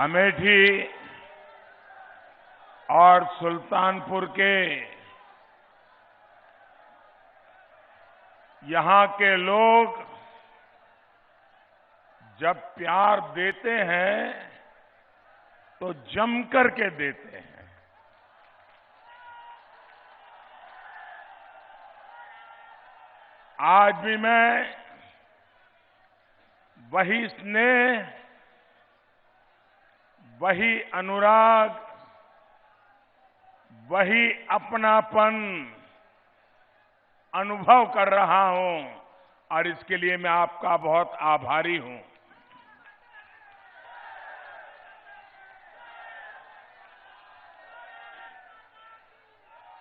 अमेठी और सुल्तानपुर के यहां के लोग जब प्यार देते हैं तो जमकर के देते हैं। आज भी मैं वही स्नेह, वही अनुराग, वही अपनापन अनुभव कर रहा हूं और इसके लिए मैं आपका बहुत आभारी हूं।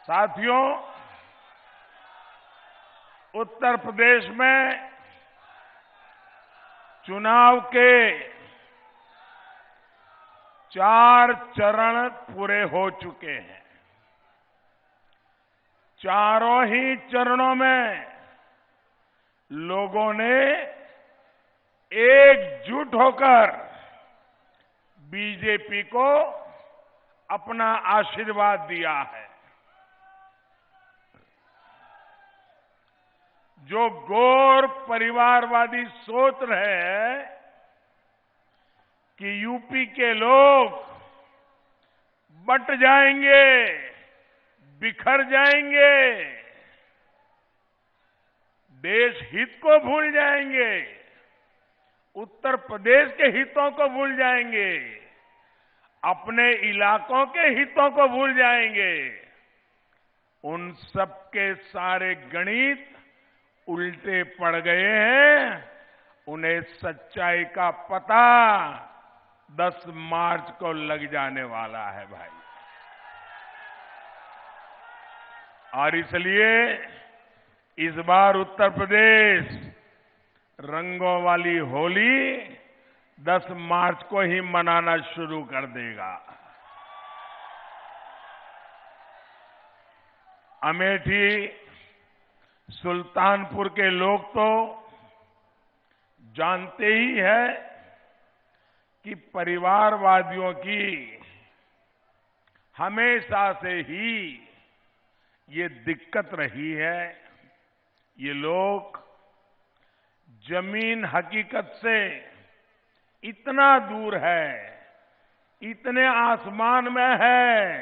साथियों, उत्तर प्रदेश में चुनाव के 4 चरण पूरे हो चुके हैं। चारों ही चरणों में लोगों ने एकजुट होकर बीजेपी को अपना आशीर्वाद दिया है। जो गौर परिवारवादी सोच रहे हैं कि यूपी के लोग बंट जाएंगे, बिखर जाएंगे, देश हित को भूल जाएंगे, उत्तर प्रदेश के हितों को भूल जाएंगे, अपने इलाकों के हितों को भूल जाएंगे, उन सबके सारे गणित उल्टे पड़ गए हैं। उन्हें सच्चाई का पता 10 मार्च को लग जाने वाला है भाई। और इसलिए इस बार उत्तर प्रदेश रंगों वाली होली 10 मार्च को ही मनाना शुरू कर देगा। अमेठी, सुल्तानपुर के लोग तो जानते ही है कि परिवारवादियों की हमेशा से ही ये दिक्कत रही है। ये लोग जमीन हकीकत से इतना दूर है, इतने आसमान में है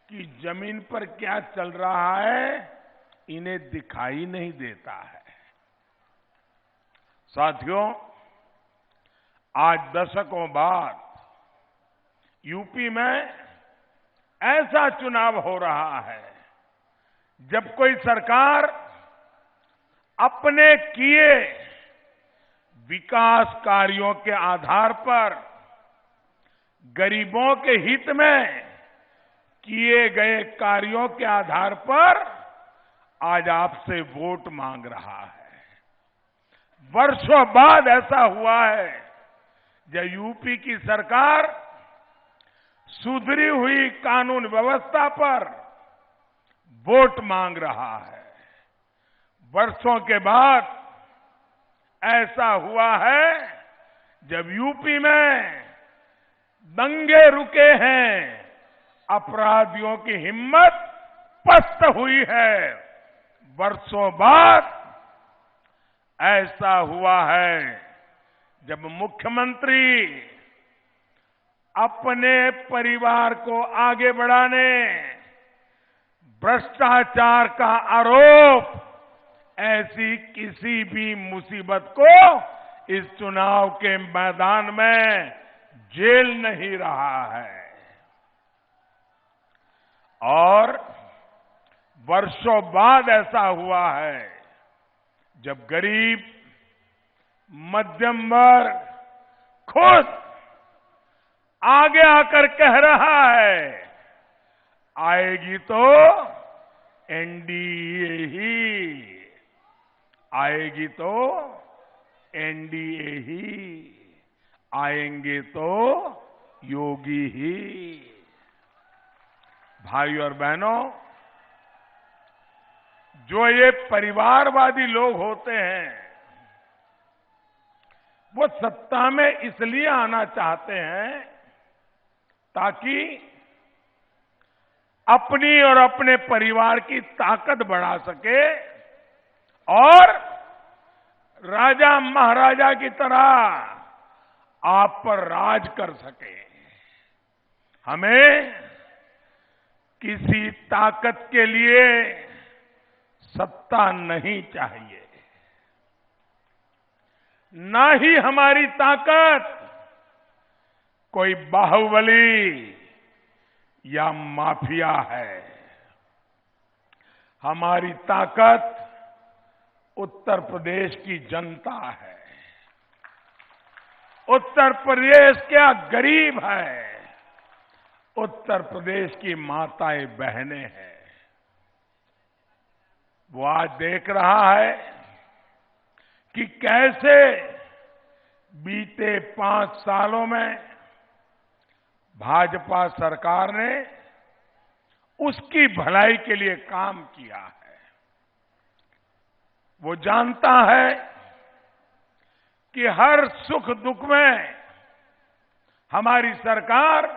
कि जमीन पर क्या चल रहा है इन्हें दिखाई नहीं देता है। साथियों, आज दशकों बाद यूपी में ऐसा चुनाव हो रहा है जब कोई सरकार अपने किए विकास कार्यों के आधार पर गरीबों के हित में किए गए कार्यों के आधार पर आज आपसे वोट मांग रहा है। वर्षों बाद ऐसा हुआ है जब यूपी की सरकार सुधरी हुई कानून व्यवस्था पर वोट मांग रहा है। वर्षों के बाद ऐसा हुआ है जब यूपी में दंगे रुके हैं, अपराधियों की हिम्मत पस्त हुई है। वर्षों बाद ऐसा हुआ है जब मुख्यमंत्री अपने परिवार को आगे बढ़ाने भ्रष्टाचार का आरोप ऐसी किसी भी मुसीबत को इस चुनाव के मैदान में झेल नहीं रहा है। और वर्षों बाद ऐसा हुआ है जब गरीब मध्यम वर्ग खुद आगे आकर कह रहा है आएगी तो एनडीए ही, आएगी तो एनडीए ही, आएंगे तो योगी ही। भाई और बहनों, जो ये परिवारवादी लोग होते हैं वो सत्ता में इसलिए आना चाहते हैं ताकि अपनी और अपने परिवार की ताकत बढ़ा सके और राजा महाराजा की तरह आप पर राज कर सके। हमें किसी ताकत के लिए सत्ता नहीं चाहिए, ना ही हमारी ताकत कोई बाहुबली या माफिया है। हमारी ताकत उत्तर प्रदेश की जनता है। उत्तर प्रदेश क्या गरीब है, उत्तर प्रदेश की माताएं बहनें हैं। वो आज देख रहा है कि कैसे बीते 5 सालों में भाजपा सरकार ने उसकी भलाई के लिए काम किया है। वो जानता है कि हर सुख दुख में हमारी सरकार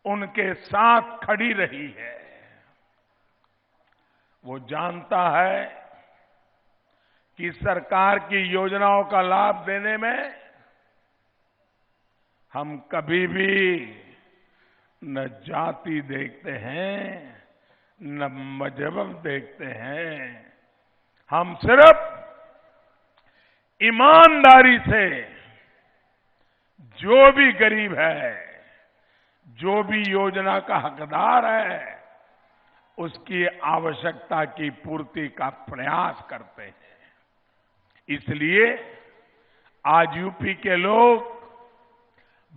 उनके साथ खड़ी रही है। वो जानता है कि सरकार की योजनाओं का लाभ देने में हम कभी भी न जाति देखते हैं न मजहब देखते हैं। हम सिर्फ ईमानदारी से जो भी गरीब है, जो भी योजना का हकदार है, उसकी आवश्यकता की पूर्ति का प्रयास करते हैं। इसलिए आज यूपी के लोग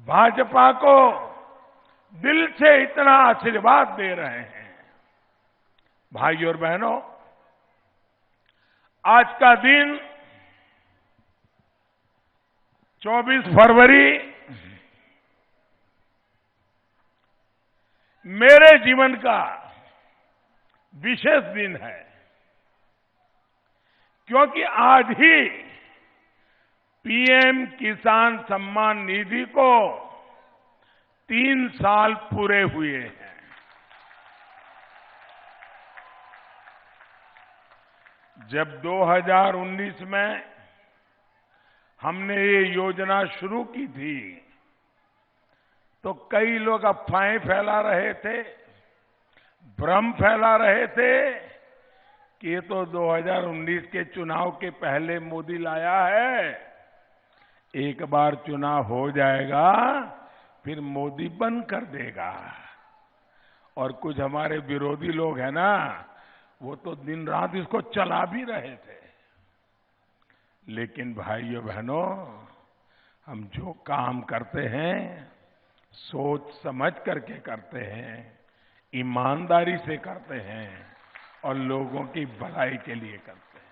भाजपा को दिल से इतना आशीर्वाद दे रहे हैं। भाइयों और बहनों, आज का दिन 24 फरवरी मेरे जीवन का विशेष दिन है, क्योंकि आज ही पीएम किसान सम्मान निधि को 3 साल पूरे हुए हैं। जब 2019 में हमने ये योजना शुरू की थी तो कई लोग अफवाहें फैला रहे थे, भ्रम फैला रहे थे कि ये तो 2019 के चुनाव के पहले मोदी लाया है, एक बार चुनाव हो जाएगा फिर मोदी बंद कर देगा। और कुछ हमारे विरोधी लोग हैं ना, वो तो दिन रात इसको चला भी रहे थे। लेकिन भाइयों बहनों, हम जो काम करते हैं सोच समझ करके करते हैं, ईमानदारी से करते हैं और लोगों की भलाई के लिए करते हैं।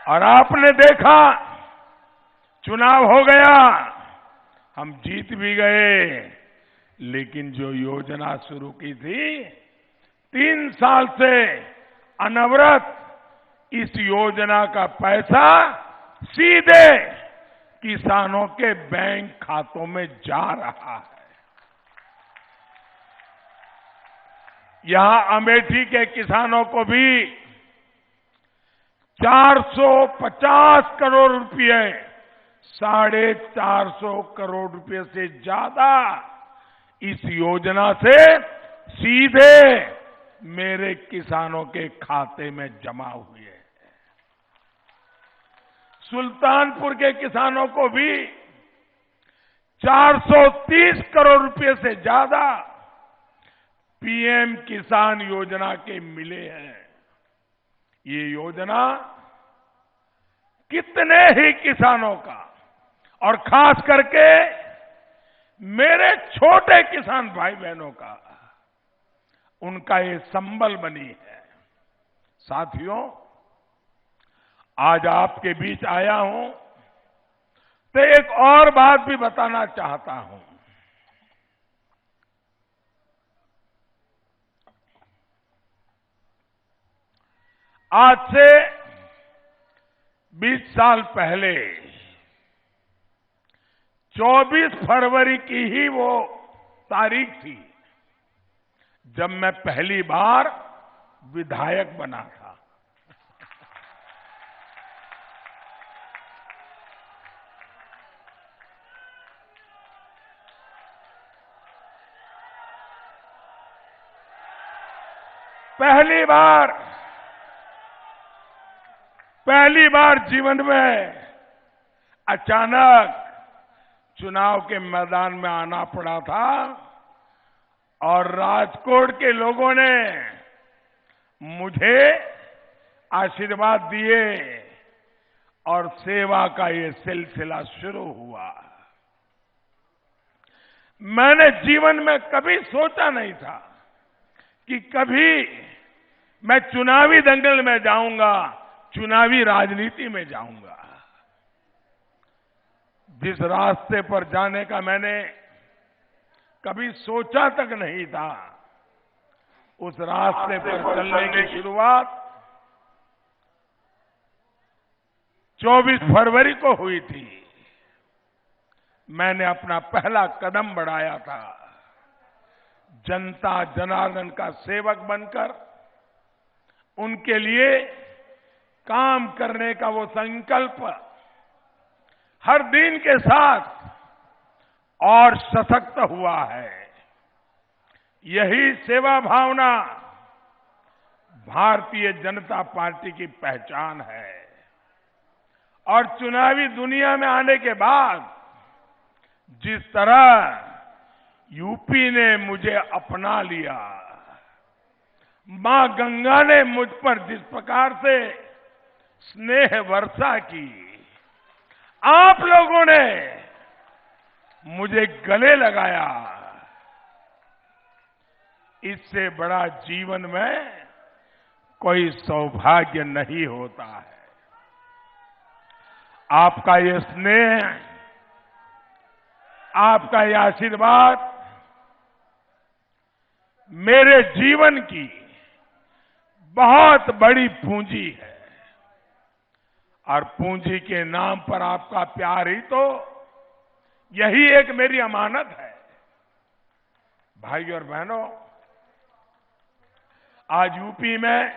और आपने देखा, चुनाव हो गया, हम जीत भी गए, लेकिन जो योजना शुरू की थी 3 साल से अनवरत, इस योजना का पैसा सीधे किसानों के बैंक खातों में जा रहा है। यहां अमेठी के किसानों को भी 450 करोड़ रुपए, 450 करोड़ रुपए से ज्यादा इस योजना से सीधे मेरे किसानों के खाते में जमा हुए हैं। सुल्तानपुर के किसानों को भी 430 करोड़ रुपए से ज्यादा पीएम किसान योजना के मिले हैं। ये योजना कितने ही किसानों का, और खास करके मेरे छोटे किसान भाई बहनों का, उनका ये संबल बनी है। साथियों, आज आपके बीच आया हूं तो एक और बात भी बताना चाहता हूं। आज से 20 साल पहले 24 फरवरी की ही वो तारीख थी जब मैं पहली बार विधायक बना था। पहली बार जीवन में अचानक चुनाव के मैदान में आना पड़ा था और राजकोट के लोगों ने मुझे आशीर्वाद दिए और सेवा का ये सिलसिला शुरू हुआ। मैंने जीवन में कभी सोचा नहीं था कि कभी मैं चुनावी दंगल में जाऊंगा, चुनावी राजनीति में जाऊंगा। जिस रास्ते पर जाने का मैंने कभी सोचा तक नहीं था, उस रास्ते पर चलने की शुरुआत 24 फरवरी को हुई थी। मैंने अपना पहला कदम बढ़ाया था जनता जनार्दन का सेवक बनकर, उनके लिए काम करने का वो संकल्प हर दिन के साथ और सशक्त हुआ है। यही सेवा भावना भारतीय जनता पार्टी की पहचान है और चुनावी दुनिया में आने के बाद जिस तरह यूपी ने मुझे अपना लिया, मां गंगा ने मुझ पर जिस प्रकार से स्नेह वर्षा की, आप लोगों ने मुझे गले लगाया, इससे बड़ा जीवन में कोई सौभाग्य नहीं होता है। आपका ये स्नेह, आपका ये आशीर्वाद मेरे जीवन की बहुत बड़ी पूंजी है और पूंजी के नाम पर आपका प्यार ही तो, यही एक मेरी अमानत है। भाई और बहनों, आज यूपी में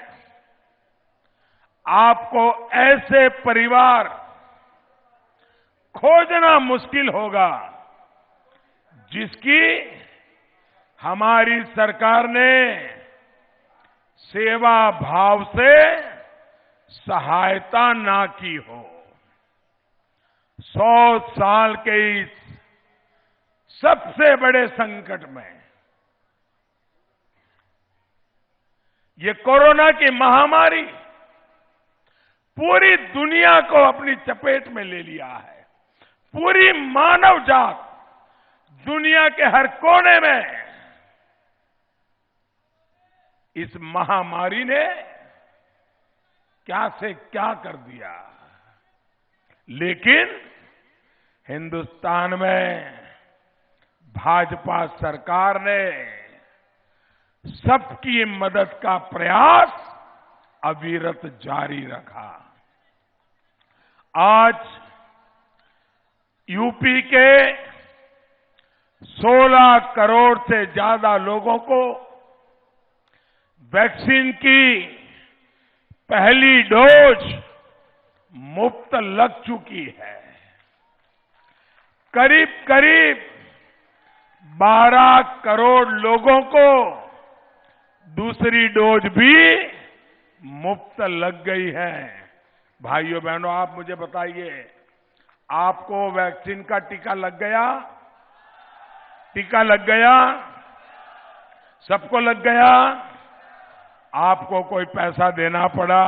आपको ऐसे परिवार खोजना मुश्किल होगा जिसकी हमारी सरकार ने सेवा भाव से सहायता ना की हो। 100 साल के इस सबसे बड़े संकट में, ये कोरोना की महामारी पूरी दुनिया को अपनी चपेट में ले लिया है। पूरी मानव जात दुनिया के हर कोने में इस महामारी ने क्या से क्या कर दिया, लेकिन हिंदुस्तान में भाजपा सरकार ने सबकी मदद का प्रयास अविरत जारी रखा। आज यूपी के 16 करोड़ से ज्यादा लोगों को वैक्सीन की पहली डोज मुफ्त लग चुकी है। करीब करीब 12 करोड़ लोगों को दूसरी डोज भी मुफ्त लग गई है। भाइयों बहनों, आप मुझे बताइए, आपको वैक्सीन का टीका लग गया? टीका लग गया? सबको लग गया? आपको कोई पैसा देना पड़ा?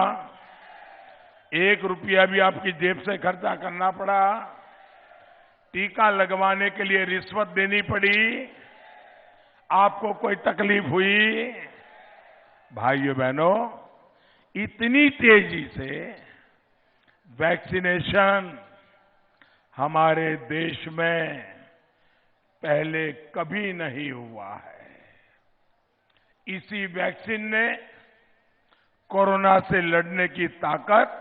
1 रुपया भी आपकी जेब से खर्चा करना पड़ा? टीका लगवाने के लिए रिश्वत देनी पड़ी? आपको कोई तकलीफ हुई? भाइयों बहनों, इतनी तेजी से वैक्सीनेशन हमारे देश में पहले कभी नहीं हुआ है। इसी वैक्सीन ने कोरोना से लड़ने की ताकत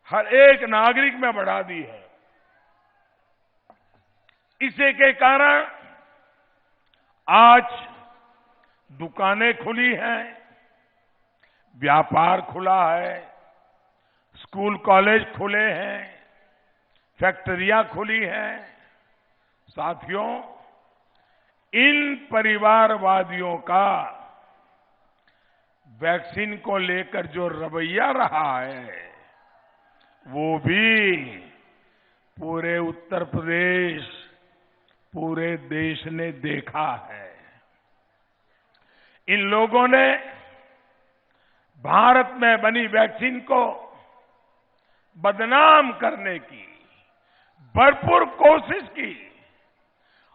हर एक नागरिक में बढ़ा दी है। इसी के कारण आज दुकानें खुली हैं, व्यापार खुला है, स्कूल कॉलेज खुले हैं, फैक्ट्रियां खुली हैं। साथियों, इन परिवारवादियों का वैक्सीन को लेकर जो रवैया रहा है, वो भी पूरे उत्तर प्रदेश, पूरे देश ने देखा है। इन लोगों ने भारत में बनी वैक्सीन को बदनाम करने की भरपूर कोशिश की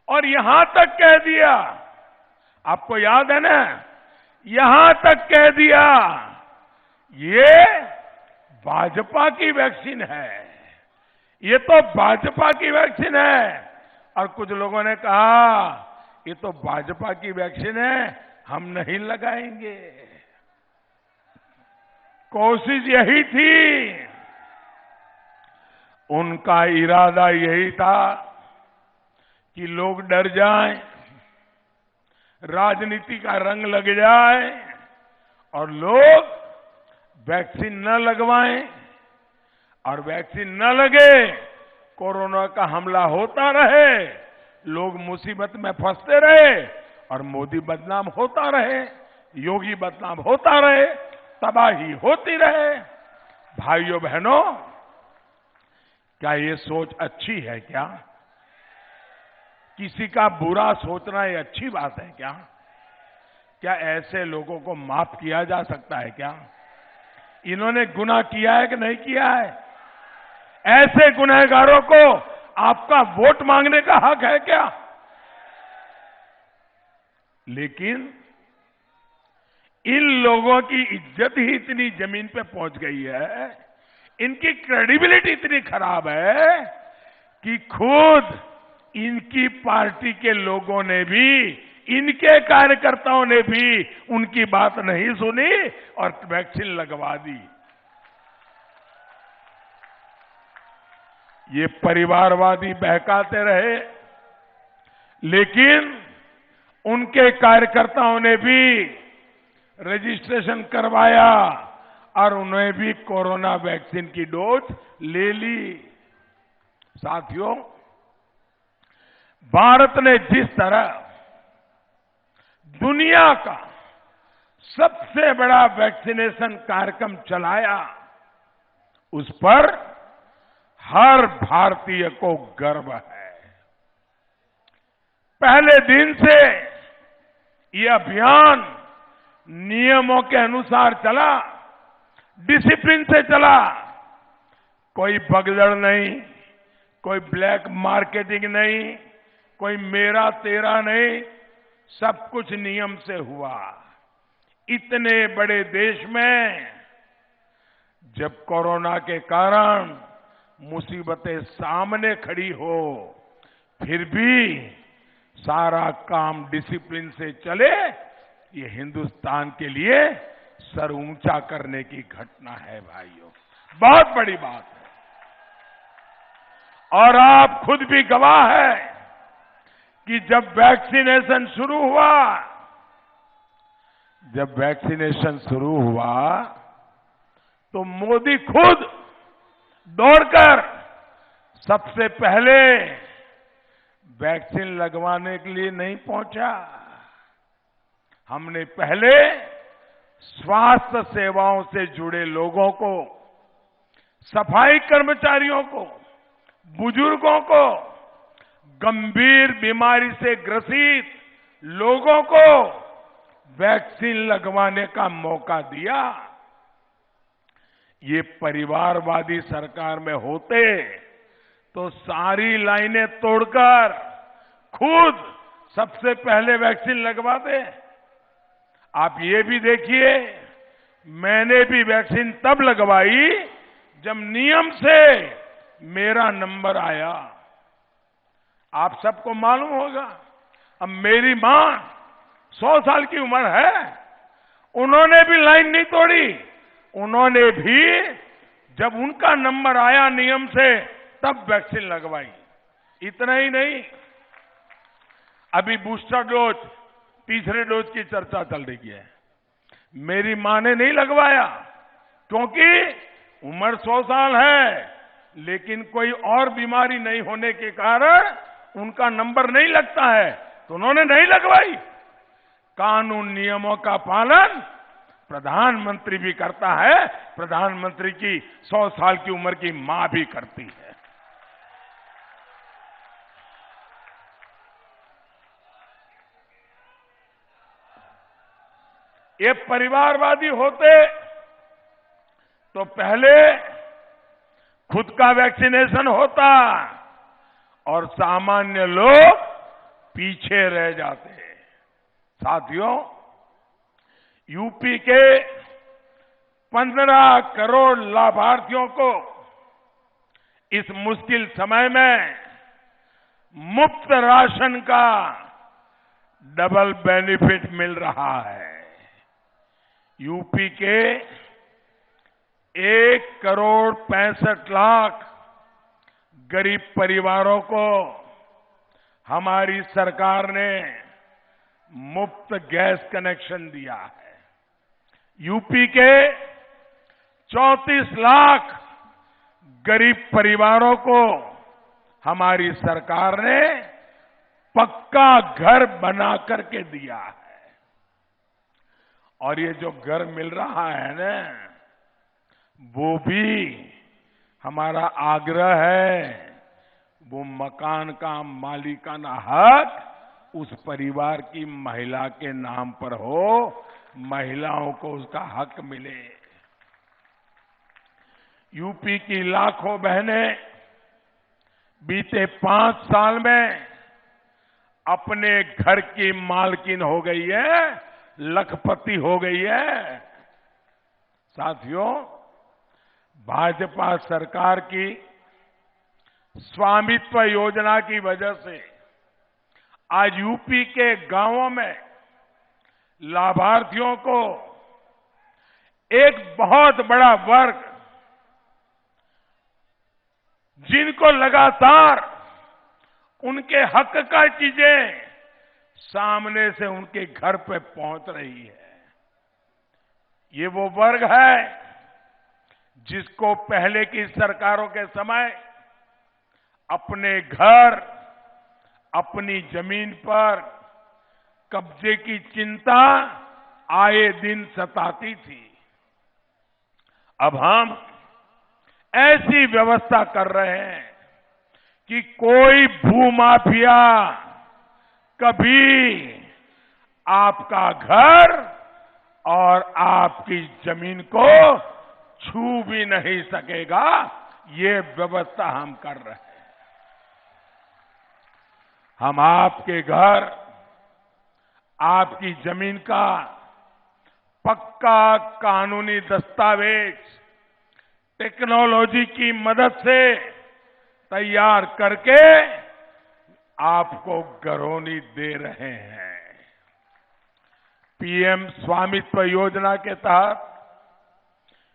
और यहां तक कह दिया, आपको याद है ना, यहां तक कह दिया ये भाजपा की वैक्सीन है, ये तो भाजपा की वैक्सीन है। और कुछ लोगों ने कहा ये तो भाजपा की वैक्सीन है, हम नहीं लगाएंगे। कोशिश यही थी, उनका इरादा यही था कि लोग डर जाएं, राजनीति का रंग लग जाए और लोग वैक्सीन न लगवाएं, और वैक्सीन न लगे, कोरोना का हमला होता रहे, लोग मुसीबत में फंसते रहे और मोदी बदनाम होता रहे, योगी बदनाम होता रहे, तबाही होती रहे। भाइयों बहनों, क्या ये सोच अच्छी है क्या? किसी का बुरा सोचना ये अच्छी बात है क्या? क्या ऐसे लोगों को माफ किया जा सकता है क्या? इन्होंने गुनाह किया है कि नहीं किया है? ऐसे गुनहगारों को आपका वोट मांगने का हक है क्या? लेकिन इन लोगों की इज्जत ही इतनी जमीन पे पहुंच गई है, इनकी क्रेडिबिलिटी इतनी खराब है कि खुद इनकी पार्टी के लोगों ने भी, इनके कार्यकर्ताओं ने भी उनकी बात नहीं सुनी और वैक्सीन लगवा दी। ये परिवारवादी बहकाते रहे, लेकिन उनके कार्यकर्ताओं ने भी रजिस्ट्रेशन करवाया और उन्हें भी कोरोना वैक्सीन की डोज ले ली। साथियों, भारत ने जिस तरह दुनिया का सबसे बड़ा वैक्सीनेशन कार्यक्रम चलाया, उस पर हर भारतीय को गर्व है। पहले दिन से ये अभियान नियमों के अनुसार चला, डिसिप्लिन से चला, कोई भगदड़ नहीं, कोई ब्लैक मार्केटिंग नहीं, कोई मेरा तेरा नहीं, सब कुछ नियम से हुआ। इतने बड़े देश में जब कोरोना के कारण मुसीबतें सामने खड़ी हो, फिर भी सारा काम डिसिप्लिन से चले, ये हिंदुस्तान के लिए सर ऊंचा करने की घटना है भाइयों, बहुत बड़ी बात है। और आप खुद भी गवाह है कि जब वैक्सीनेशन शुरू हुआ तो मोदी खुद दौड़कर सबसे पहले वैक्सीन लगवाने के लिए नहीं पहुंचा। हमने पहले स्वास्थ्य सेवाओं से जुड़े लोगों को, सफाई कर्मचारियों को, बुजुर्गों को, गंभीर बीमारी से ग्रसित लोगों को वैक्सीन लगवाने का मौका दिया। ये परिवारवादी सरकार में होते तो सारी लाइनें तोड़कर खुद सबसे पहले वैक्सीन लगवाते। आप ये भी देखिए, मैंने भी वैक्सीन तब लगवाई जब नियम से मेरा नंबर आया। आप सबको मालूम होगा, अब मेरी मां 100 साल की उम्र है, उन्होंने भी लाइन नहीं तोड़ी, उन्होंने भी जब उनका नंबर आया नियम से तब वैक्सीन लगवाई। इतना ही नहीं, अभी बूस्टर डोज, तीसरे डोज की चर्चा चल रही है। मेरी मां ने नहीं लगवाया क्योंकि उम्र 100 साल है, लेकिन कोई और बीमारी नहीं होने के कारण उनका नंबर नहीं लगता है, तो उन्होंने नहीं लगवाई। कानून नियमों का पालन प्रधानमंत्री भी करता है, प्रधानमंत्री की 100 साल की उम्र की मां भी करती है। ये परिवारवादी होते तो पहले खुद का वैक्सीनेशन होता और सामान्य लोग पीछे रह जाते। साथियों, यूपी के 15 करोड़ लाभार्थियों को इस मुश्किल समय में मुफ्त राशन का डबल बेनिफिट मिल रहा है। यूपी के 1,65,00,000 गरीब परिवारों को हमारी सरकार ने मुफ्त गैस कनेक्शन दिया है। यूपी के 34 लाख गरीब परिवारों को हमारी सरकार ने पक्का घर बना करके दिया है। और ये जो घर मिल रहा है ना, वो भी हमारा आग्रह है, वो मकान का मालिकाना हक उस परिवार की महिला के नाम पर हो, महिलाओं को उसका हक मिले। यूपी की लाखों बहनें बीते 5 साल में अपने घर की मालकिन हो गई है, लखपति हो गई है। साथियों, भाजपा सरकार की स्वामित्व योजना की वजह से आज यूपी के गांवों में लाभार्थियों को एक बहुत बड़ा वर्ग, जिनको लगातार उनके हक का चीजें सामने से उनके घर पे पहुंच रही है, ये वो वर्ग है जिसको पहले की सरकारों के समय अपने घर, अपनी जमीन पर कब्जे की चिंता आए दिन सताती थी। अब हम ऐसी व्यवस्था कर रहे हैं कि कोई भूमाफिया कभी आपका घर और आपकी जमीन को छू भी नहीं सकेगा। ये व्यवस्था हम कर रहे हैं। हम आपके घर, आपकी जमीन का पक्का कानूनी दस्तावेज टेक्नोलॉजी की मदद से तैयार करके आपको घरौनी दे रहे हैं। पीएम स्वामित्व योजना के तहत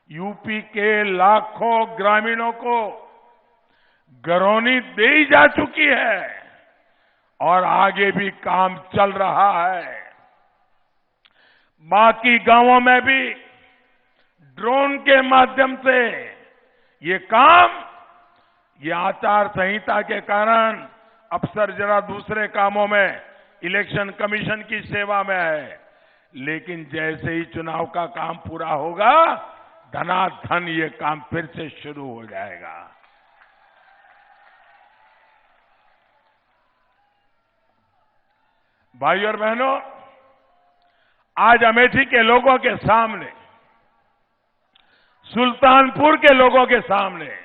यूपी के लाखों ग्रामीणों को घरौनी दी जा चुकी है और आगे भी काम चल रहा है। बाकी गांवों में भी ड्रोन के माध्यम से ये काम, ये आचार संहिता के कारण अफसर जरा दूसरे कामों में इलेक्शन कमीशन की सेवा में है, लेकिन जैसे ही चुनाव का काम पूरा होगा, धनाधन ये काम फिर से शुरू हो जाएगा। भाइयों और बहनों, आज अमेठी के लोगों के सामने, सुल्तानपुर के लोगों के सामने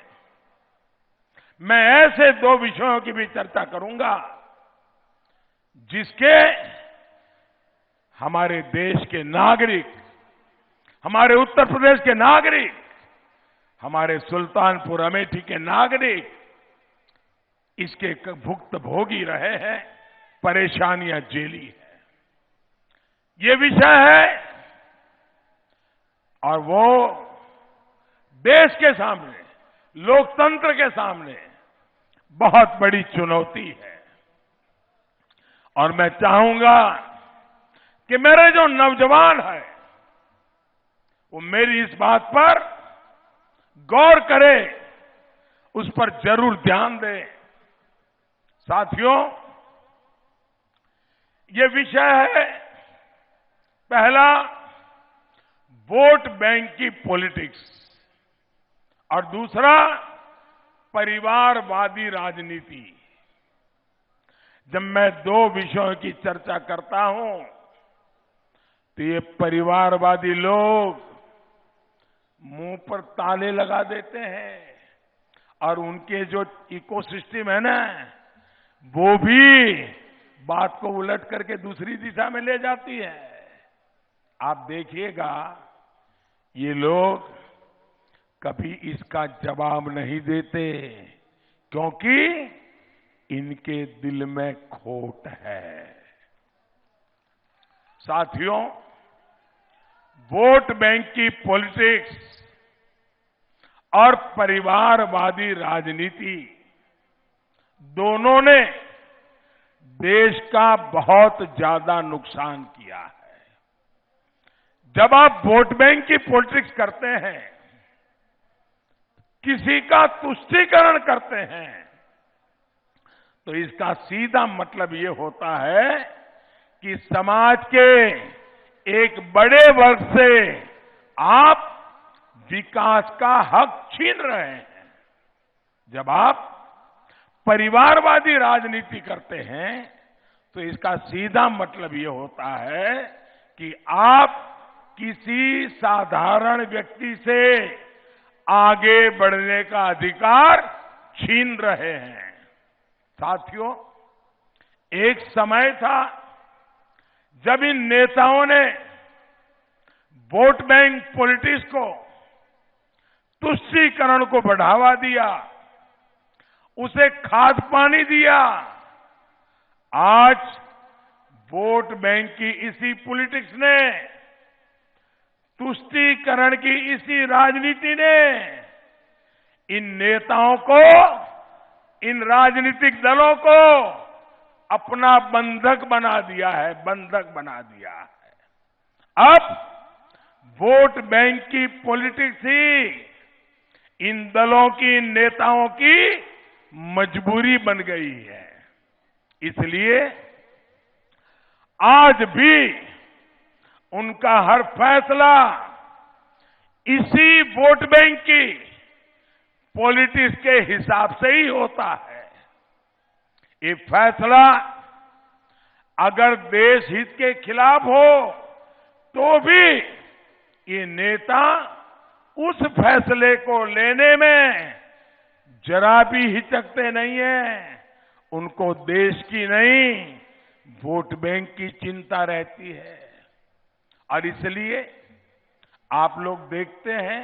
मैं ऐसे 2 विषयों की भी चर्चा करूंगा जिसके हमारे देश के नागरिक, हमारे उत्तर प्रदेश के नागरिक, हमारे सुल्तानपुर अमेठी के नागरिक इसके भुक्तभोगी रहे हैं, परेशानियां झेली है। ये विषय है और वो देश के सामने, लोकतंत्र के सामने बहुत बड़ी चुनौती है। और मैं चाहूंगा कि मेरे जो नौजवान हैं वो मेरी इस बात पर गौर करें, उस पर जरूर ध्यान दें। साथियों, ये विषय है पहला, वोट बैंक की पॉलिटिक्स, और दूसरा परिवारवादी राजनीति। जब मैं दो विषयों की चर्चा करता हूं तो ये परिवारवादी लोग मुंह पर ताले लगा देते हैं और उनके जो इकोसिस्टम है ना, वो भी बात को उलट करके दूसरी दिशा में ले जाती है। आप देखिएगा, ये लोग कभी इसका जवाब नहीं देते क्योंकि इनके दिल में खोट है। साथियों, वोट बैंक की पॉलिटिक्स और परिवारवादी राजनीति दोनों ने देश का बहुत ज्यादा नुकसान किया है। जब आप वोट बैंक की पॉलिटिक्स करते हैं, किसी का तुष्टीकरण करते हैं, तो इसका सीधा मतलब ये होता है कि समाज के एक बड़े वर्ग से आप विकास का हक छीन रहे हैं। जब आप परिवारवादी राजनीति करते हैं तो इसका सीधा मतलब ये होता है कि आप किसी साधारण व्यक्ति से आगे बढ़ने का अधिकार छीन रहे हैं। साथियों, एक समय था जब इन नेताओं ने वोट बैंक पॉलिटिक्स को, तुष्टीकरण को बढ़ावा दिया, उसे खाद पानी दिया। आज वोट बैंक की इसी पॉलिटिक्स ने, तुष्टीकरण की इसी राजनीति ने इन नेताओं को, इन राजनीतिक दलों को अपना बंधक बना दिया है, बंधक बना दिया है। अब वोट बैंक की पॉलिटिक्स ही इन दलों की, इन नेताओं की मजबूरी बन गई है। इसलिए आज भी उनका हर फैसला इसी वोट बैंक की पॉलिटिक्स के हिसाब से ही होता है। ये फैसला अगर देश हित के खिलाफ हो तो भी ये नेता उस फैसले को लेने में जरा भी हिचकते नहीं है। उनको देश की नहीं, वोट बैंक की चिंता रहती है। और इसलिए आप लोग देखते हैं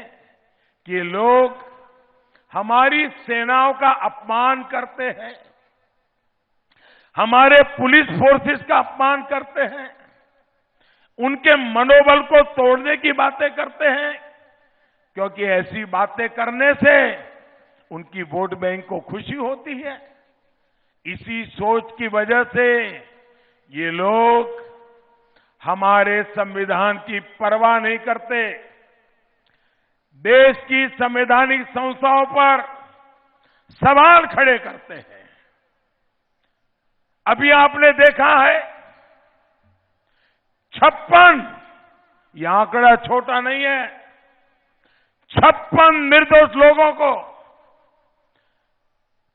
कि लोग हमारी सेनाओं का अपमान करते हैं, हमारे पुलिस फोर्सेस का अपमान करते हैं, उनके मनोबल को तोड़ने की बातें करते हैं, क्योंकि ऐसी बातें करने से उनकी वोट बैंक को खुशी होती है। इसी सोच की वजह से ये लोग हमारे संविधान की परवाह नहीं करते, देश की संवैधानिक संस्थाओं पर सवाल खड़े करते हैं। अभी आपने देखा है 56, यह आंकड़ा छोटा नहीं है, 56 निर्दोष लोगों को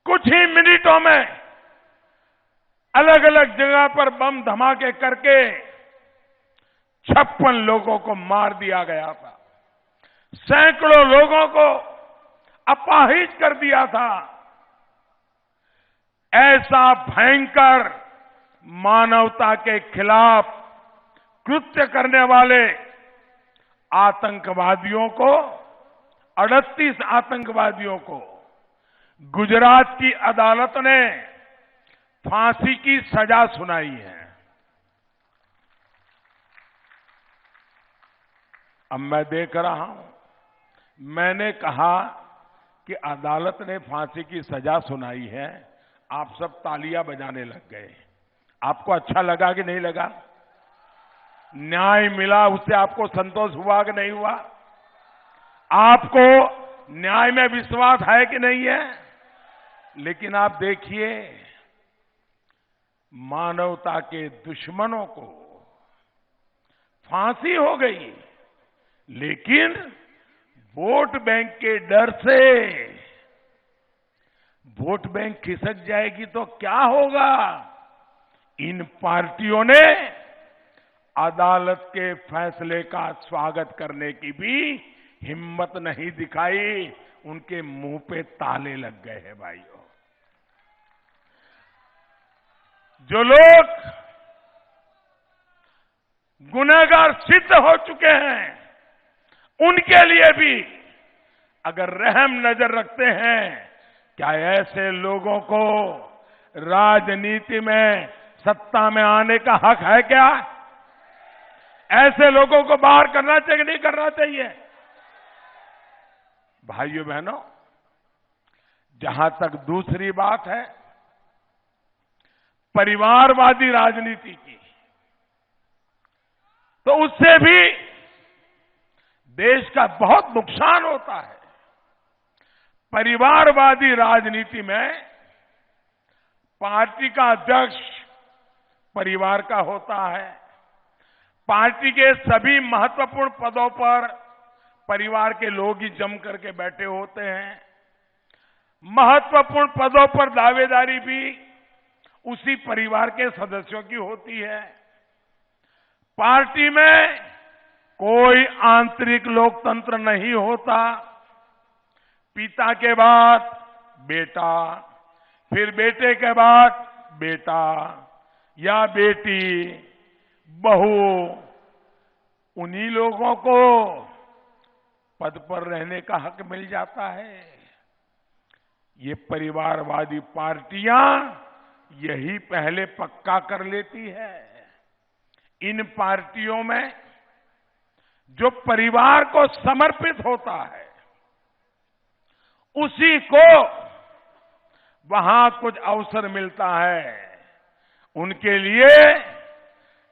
कुछ ही मिनटों में अलग अलग जगह पर बम धमाके करके 56 लोगों को मार दिया गया था, सैकड़ों लोगों को अपाहिज कर दिया था। ऐसा भयंकर मानवता के खिलाफ कृत्य करने वाले आतंकवादियों को, 38 आतंकवादियों को गुजरात की अदालत ने फांसी की सजा सुनाई है। अब मैं देख रहा हूं, मैंने कहा कि अदालत ने फांसी की सजा सुनाई है, आप सब तालियां बजाने लग गए। आपको अच्छा लगा कि नहीं लगा? न्याय मिला, उससे आपको संतोष हुआ कि नहीं हुआ? आपको न्याय में विश्वास है कि नहीं है? लेकिन आप देखिए, मानवता के दुश्मनों को फांसी हो गई, लेकिन वोट बैंक के डर से वोट बैंक खिसक जाएगी तो क्या होगा? इन पार्टियों ने अदालत के फैसले का स्वागत करने की भी हिम्मत नहीं दिखाई। उनके मुंह पे ताले लग गए हैं भाइयों। जो लोग गुनहगार सिद्ध हो चुके हैं, उनके लिए भी अगर रहम नजर रखते हैं, क्या ऐसे लोगों को राजनीति में सत्ता में आने का हक है क्या? ऐसे लोगों को बाहर करना चाहिए कि नहीं करना चाहिए? भाइयों बहनों, जहां तक दूसरी बात है परिवारवादी राजनीति की, तो उससे भी देश का बहुत नुकसान होता है। परिवारवादी राजनीति में पार्टी का अध्यक्ष परिवार का होता है, पार्टी के सभी महत्वपूर्ण पदों पर परिवार के लोग ही जम करके बैठे होते हैं, महत्वपूर्ण पदों पर दावेदारी भी उसी परिवार के सदस्यों की होती है। पार्टी में कोई आंतरिक लोकतंत्र नहीं होता। पिता के बाद बेटा, फिर बेटे के बाद बेटा या बेटी, बहू, उन्हीं लोगों को पद पर रहने का हक मिल जाता है। ये परिवारवादी पार्टियां यही पहले पक्का कर लेती है। इन पार्टियों में जो परिवार को समर्पित होता है, उसी को वहां कुछ अवसर मिलता है। उनके लिए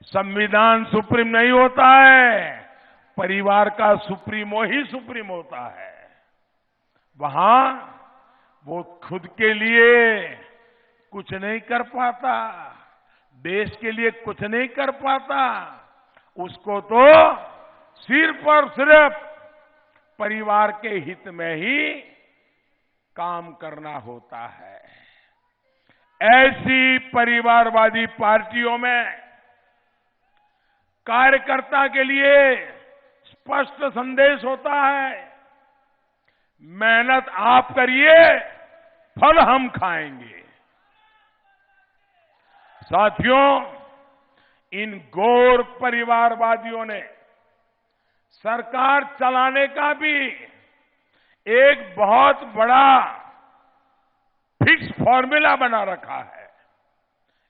संविधान सुप्रीम नहीं होता है, परिवार का सुप्रीमो ही सुप्रीम होता है। वहां वो खुद के लिए कुछ नहीं कर पाता, देश के लिए कुछ नहीं कर पाता। उसको तो सिर्फ और सिर्फ परिवार के हित में ही काम करना होता है। ऐसी परिवारवादी पार्टियों में कार्यकर्ता के लिए स्पष्ट संदेश होता है, मेहनत आप करिए, फल हम खाएंगे। साथियों, इन घोर परिवारवादियों ने सरकार चलाने का भी एक बहुत बड़ा फिक्स फॉर्मूला बना रखा है।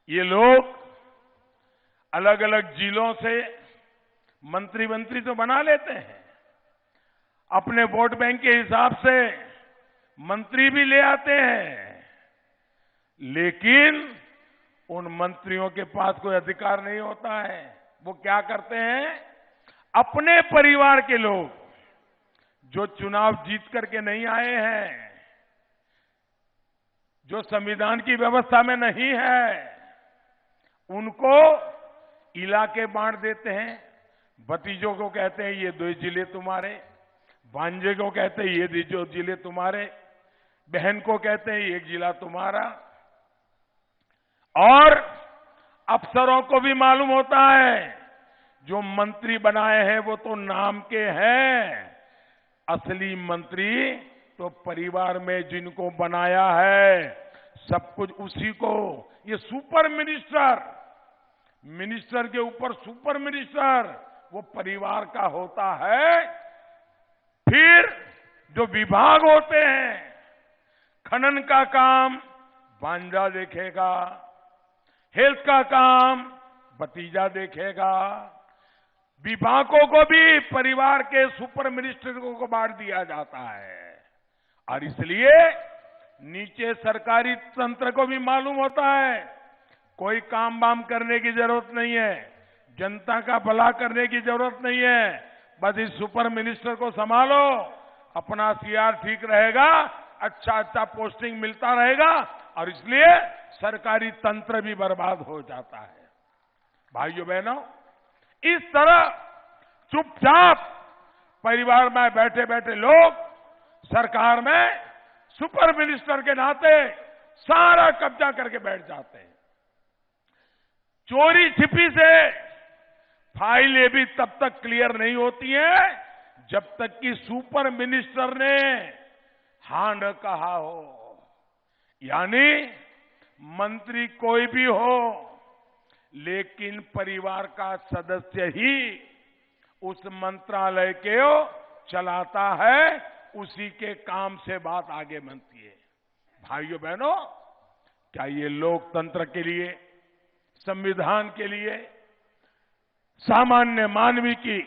ये लोग अलग अलग जिलों से मंत्री तो बना लेते हैं, अपने वोट बैंक के हिसाब से मंत्री भी ले आते हैं, लेकिन उन मंत्रियों के पास कोई अधिकार नहीं होता है। वो क्या करते हैं, अपने परिवार के लोग जो चुनाव जीत करके नहीं आए हैं, जो संविधान की व्यवस्था में नहीं है, उनको इलाके बांट देते हैं। भतीजों को कहते हैं ये 2 जिले तुम्हारे, भांजे को कहते हैं ये 2 जिले तुम्हारे, बहन को कहते हैं 1 जिला तुम्हारा। और अफसरों को भी मालूम होता है, जो मंत्री बनाए हैं वो तो नाम के हैं, असली मंत्री तो परिवार में जिनको बनाया है सब कुछ उसी को। ये सुपर मिनिस्टर, मिनिस्टर के ऊपर सुपर मिनिस्टर, वो परिवार का होता है। फिर जो विभाग होते हैं, खनन का काम भांजा देखेगा, हेल्थ का काम भतीजा देखेगा। विभागों को भी परिवार के सुपर मिनिस्टरों को बांट दिया जाता है। और इसलिए नीचे सरकारी तंत्र को भी मालूम होता है कोई काम वाम करने की जरूरत नहीं है, जनता का भला करने की जरूरत नहीं है। बस इस सुपर मिनिस्टर को संभालो, अपना सीआर ठीक रहेगा, अच्छा अच्छा पोस्टिंग मिलता रहेगा और इसलिए सरकारी तंत्र भी बर्बाद हो जाता है। भाइयों बहनों, इस तरह चुपचाप परिवार में बैठे बैठे लोग सरकार में सुपर मिनिस्टर के नाते सारा कब्जा करके बैठ जाते हैं। चोरी छिपी से फाइलें भी तब तक क्लियर नहीं होती हैं जब तक कि सुपर मिनिस्टर ने हां न कहा हो। यानी मंत्री कोई भी हो, लेकिन परिवार का सदस्य ही उस मंत्रालय को चलाता है, उसी के काम से बात आगे बनती है। भाइयों बहनों, क्या ये लोकतंत्र के लिए, संविधान के लिए, सामान्य मानवी की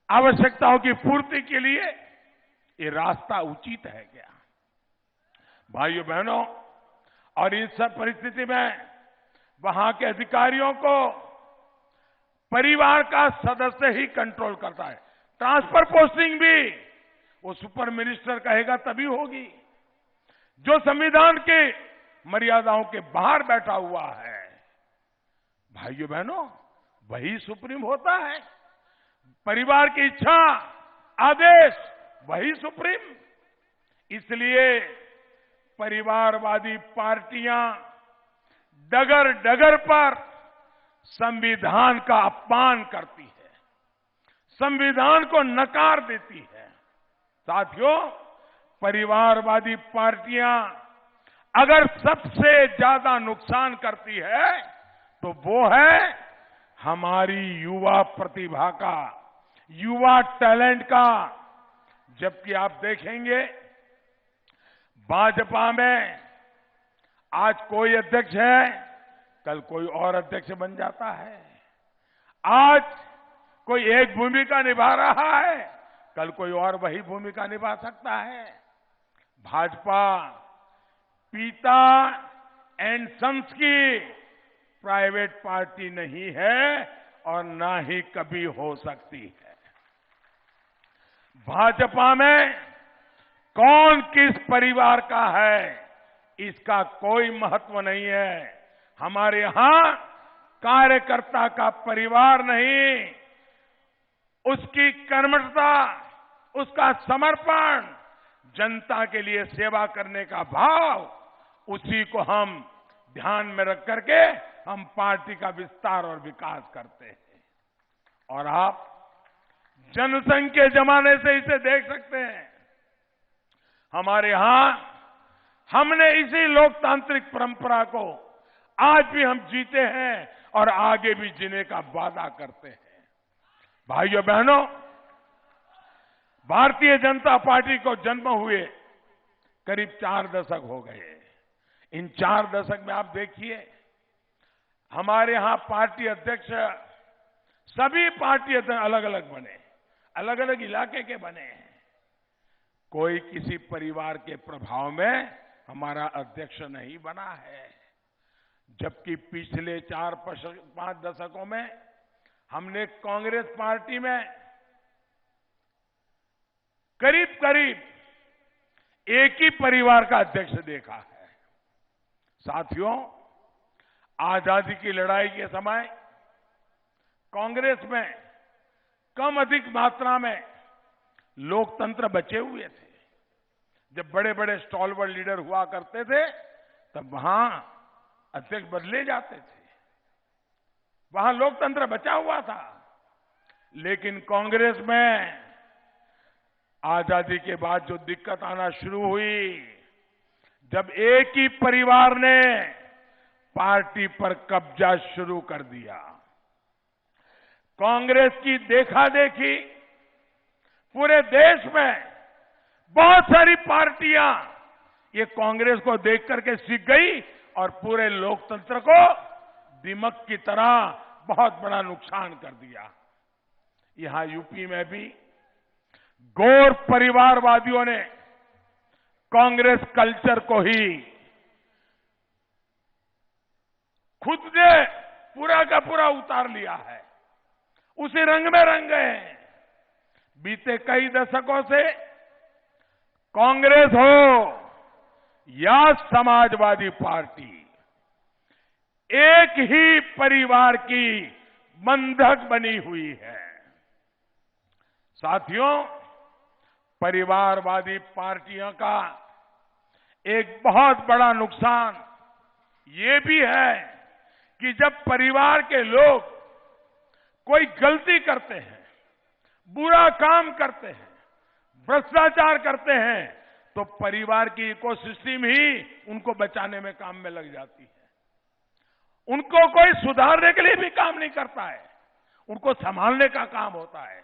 आवश्यकताओं की पूर्ति के लिए ये रास्ता उचित है क्या? भाइयों बहनों, और इस सब परिस्थिति में वहां के अधिकारियों को परिवार का सदस्य ही कंट्रोल करता है। ट्रांसफर पोस्टिंग भी वो सुपर मिनिस्टर कहेगा तभी होगी। जो संविधान के मर्यादाओं के बाहर बैठा हुआ है, भाइयों बहनों, वही सुप्रीम होता है। परिवार की इच्छा, आदेश, वही सुप्रीम। इसलिए परिवारवादी पार्टियां डगर डगर पर संविधान का अपमान करती है, संविधान को नकार देती है। साथियों, परिवारवादी पार्टियां अगर सबसे ज्यादा नुकसान करती है तो वो है हमारी युवा प्रतिभा का, युवा टैलेंट का। जबकि आप देखेंगे भाजपा में आज कोई अध्यक्ष है, कल कोई और अध्यक्ष बन जाता है। आज कोई एक भूमिका निभा रहा है, कल कोई और वही भूमिका निभा सकता है। भाजपा पिता एंड सन्स की प्राइवेट पार्टी नहीं है और ना ही कभी हो सकती है। भाजपा में कौन किस परिवार का है, इसका कोई महत्व नहीं है। हमारे यहां कार्यकर्ता का परिवार नहीं, उसकी कर्मठता, उसका समर्पण, जनता के लिए सेवा करने का भाव, उसी को हम ध्यान में रख करके हम पार्टी का विस्तार और विकास करते हैं। और आप जनसंघ के जमाने से इसे देख सकते हैं। हमारे यहां हमने इसी लोकतांत्रिक परंपरा को आज भी हम जीते हैं और आगे भी जीने का वादा करते हैं। भाइयों बहनों, भारतीय जनता पार्टी को जन्म हुए करीब 4 दशक हो गए। इन 4 दशक में आप देखिए, हमारे यहां पार्टी अध्यक्ष, सभी पार्टी अध्यक्ष अलग अलग बने, अलग अलग इलाके के बने हैं। कोई किसी परिवार के प्रभाव में हमारा अध्यक्ष नहीं बना है। जबकि पिछले 4-5 दशकों में हमने कांग्रेस पार्टी में करीब करीब एक ही परिवार का अध्यक्ष देखा है। साथियों, आजादी की लड़ाई के समय कांग्रेस में कम अधिक मात्रा में लोकतंत्र बचे हुए थे। जब बड़े बड़े स्टॉलवर्ड लीडर हुआ करते थे, तब वहां अध्यक्ष बदले जाते थे, वहां लोकतंत्र बचा हुआ था। लेकिन कांग्रेस में आजादी के बाद जो दिक्कत आना शुरू हुई, जब एक ही परिवार ने पार्टी पर कब्जा शुरू कर दिया, कांग्रेस की देखा देखी पूरे देश में बहुत सारी पार्टियां ये कांग्रेस को देख करके सीख गई और पूरे लोकतंत्र को दीमक की तरह बहुत बड़ा नुकसान कर दिया। यहां यूपी में भी गौर परिवारवादियों ने कांग्रेस कल्चर को ही खुद ने पूरा का पूरा उतार लिया है, उसी रंग में रंग गए हैं। बीते कई दशकों से कांग्रेस हो या समाजवादी पार्टी, एक ही परिवार की बंधक बनी हुई है। साथियों, परिवारवादी पार्टियों का एक बहुत बड़ा नुकसान ये भी है कि जब परिवार के लोग कोई गलती करते हैं, बुरा काम करते हैं, भ्रष्टाचार करते हैं, तो परिवार की इकोसिस्टम ही उनको बचाने में काम में लग जाती है। उनको कोई सुधारने के लिए भी काम नहीं करता है, उनको संभालने का काम होता है।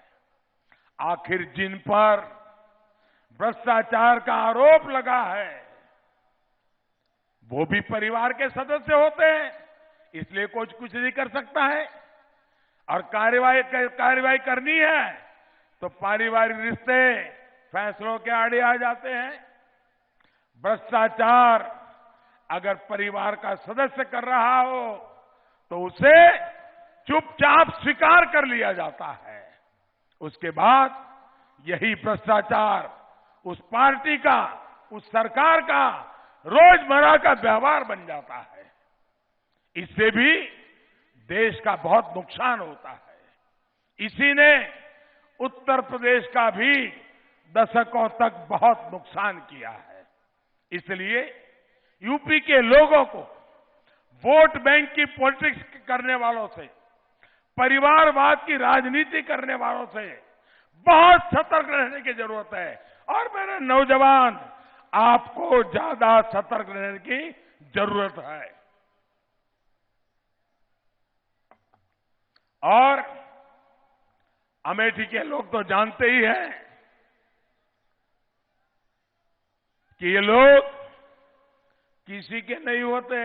आखिर जिन पर भ्रष्टाचार का आरोप लगा है वो भी परिवार के सदस्य होते हैं, इसलिए कुछ नहीं कर सकता है। और कार्रवाई करनी है तो पारिवारिक रिश्ते फैसलों के आड़े आ जाते हैं। भ्रष्टाचार अगर परिवार का सदस्य कर रहा हो तो उसे चुपचाप स्वीकार कर लिया जाता है। उसके बाद यही भ्रष्टाचार उस पार्टी का, उस सरकार का रोजमर्रा का व्यवहार बन जाता है। इससे भी देश का बहुत नुकसान होता है। इसी ने उत्तर प्रदेश का भी दशकों तक बहुत नुकसान किया है। इसलिए यूपी के लोगों को वोट बैंक की पॉलिटिक्स करने वालों से, परिवारवाद की राजनीति करने वालों से बहुत सतर्क रहने की जरूरत है। और मेरे नौजवान, आपको ज्यादा सतर्क रहने की जरूरत है। और अमेठी के लोग तो जानते ही हैं कि ये लोग किसी के नहीं होते।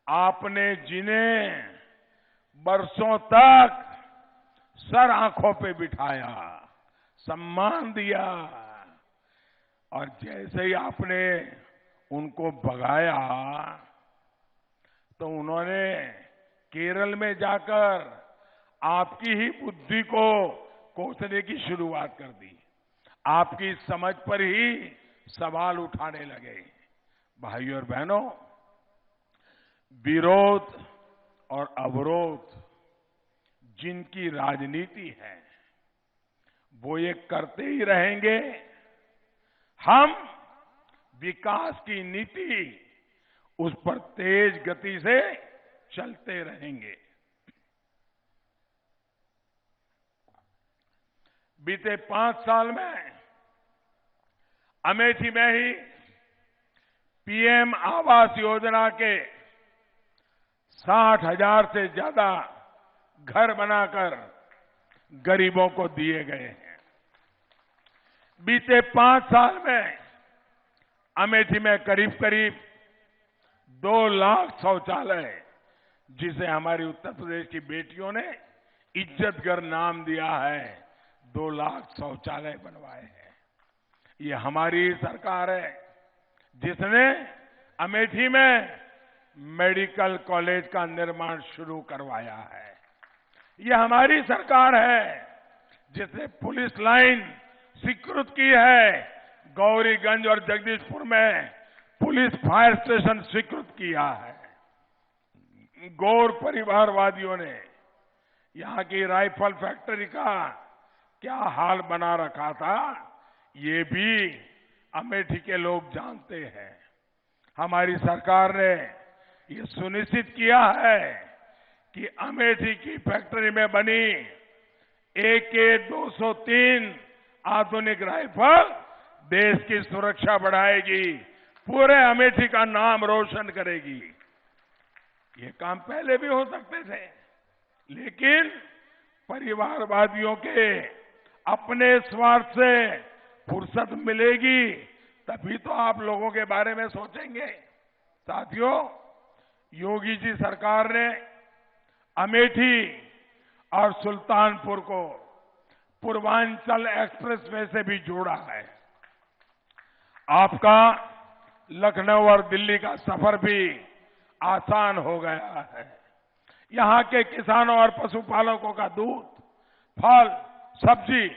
आपने जिन्हें बरसों तक सर आंखों पे बिठाया, सम्मान दिया, और जैसे ही आपने उनको भगाया तो उन्होंने केरल में जाकर आपकी ही बुद्धि को कोसने की शुरुआत कर दी। आपकी समझ पर ही सवाल उठाने लगे। भाइयों और बहनों, विरोध और अवरोध जिनकी राजनीति है वो ये करते ही रहेंगे। हम विकास की नीति उस पर तेज गति से चलते रहेंगे। बीते 5 साल में अमेठी में ही पीएम आवास योजना के 60,000 से ज्यादा घर बनाकर गरीबों को दिए गए हैं। बीते 5 साल में अमेठी में करीब करीब 2 लाख शौचालय, जिसे हमारी उत्तर प्रदेश की बेटियों ने इज्जतघर नाम दिया है, 2 लाख शौचालय बनवाए हैं। ये हमारी सरकार है जिसने अमेठी में मेडिकल कॉलेज का निर्माण शुरू करवाया है। ये हमारी सरकार है जिसने पुलिस लाइन स्वीकृत की है, गौरीगंज और जगदीशपुर में पुलिस फायर स्टेशन स्वीकृत किया है। गौर परिवारवादियों ने यहां की राइफल फैक्ट्री का क्या हाल बना रखा था, ये भी अमेठी के लोग जानते हैं। हमारी सरकार ने ये सुनिश्चित किया है कि अमेठी की फैक्ट्री में बनी AK-203 आधुनिक राइफल देश की सुरक्षा बढ़ाएगी, पूरे अमेठी का नाम रोशन करेगी। ये काम पहले भी हो सकते थे, लेकिन परिवारवादियों के अपने स्वार्थ से फुर्सत मिलेगी तभी तो आप लोगों के बारे में सोचेंगे। साथियों, योगी जी सरकार ने अमेठी और सुल्तानपुर को पूर्वांचल एक्सप्रेसवे से भी जोड़ा है। आपका लखनऊ और दिल्ली का सफर भी आसान हो गया है। यहां के किसानों और पशुपालकों का दूध, फल, सब्जी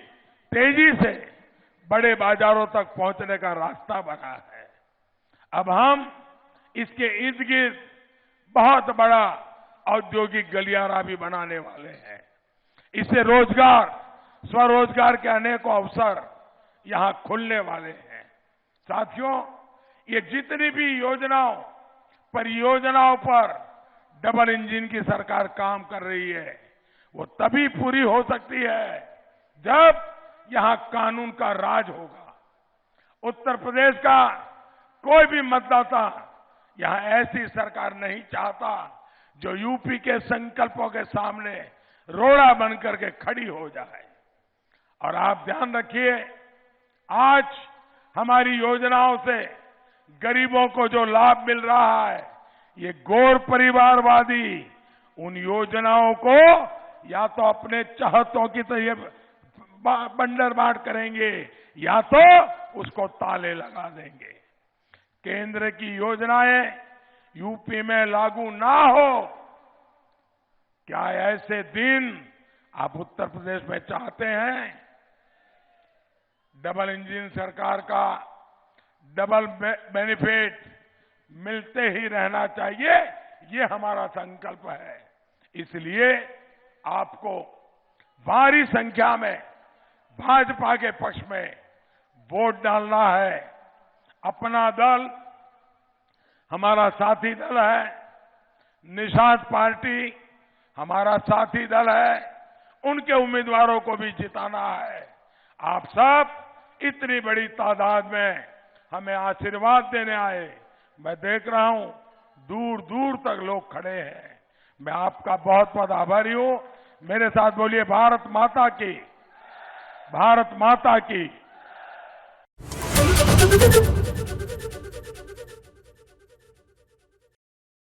तेजी से बड़े बाजारों तक पहुंचने का रास्ता बना है। अब हम इसके इर्द गिर्द बहुत बड़ा औद्योगिक गलियारा भी बनाने वाले हैं। इससे रोजगार, स्वरोजगार के अनेकों अवसर यहां खुलने वाले हैं। साथियों, ये जितनी भी परियोजनाओं पर डबल इंजन की सरकार काम कर रही है, वो तभी पूरी हो सकती है जब यहां कानून का राज होगा। उत्तर प्रदेश का कोई भी मतदाता यहां ऐसी सरकार नहीं चाहता जो यूपी के संकल्पों के सामने रोड़ा बनकर के खड़ी हो जाए। और आप ध्यान रखिए, आज हमारी योजनाओं से गरीबों को जो लाभ मिल रहा है, ये गौर परिवारवादी उन योजनाओं को या तो अपने चाहतों की तरह बंडर बांट करेंगे या तो उसको ताले लगा देंगे। केंद्र की योजनाएं यूपी में लागू ना हो, क्या ऐसे दिन आप उत्तर प्रदेश में चाहते हैं? डबल इंजन सरकार का डबल बेनिफिट मिलते ही रहना चाहिए, ये हमारा संकल्प है। इसलिए आपको भारी संख्या में भाजपा के पक्ष में वोट डालना है। अपना दल हमारा साथी दल है, निषाद पार्टी हमारा साथी दल है, उनके उम्मीदवारों को भी जिताना है। आप सब इतनी बड़ी तादाद में हमें आशीर्वाद देने आए, मैं देख रहा हूं दूर दूर तक लोग खड़े हैं। मैं आपका बहुत बहुत आभारी हूं। मेरे साथ बोलिए भारत माता की, भारत माता की।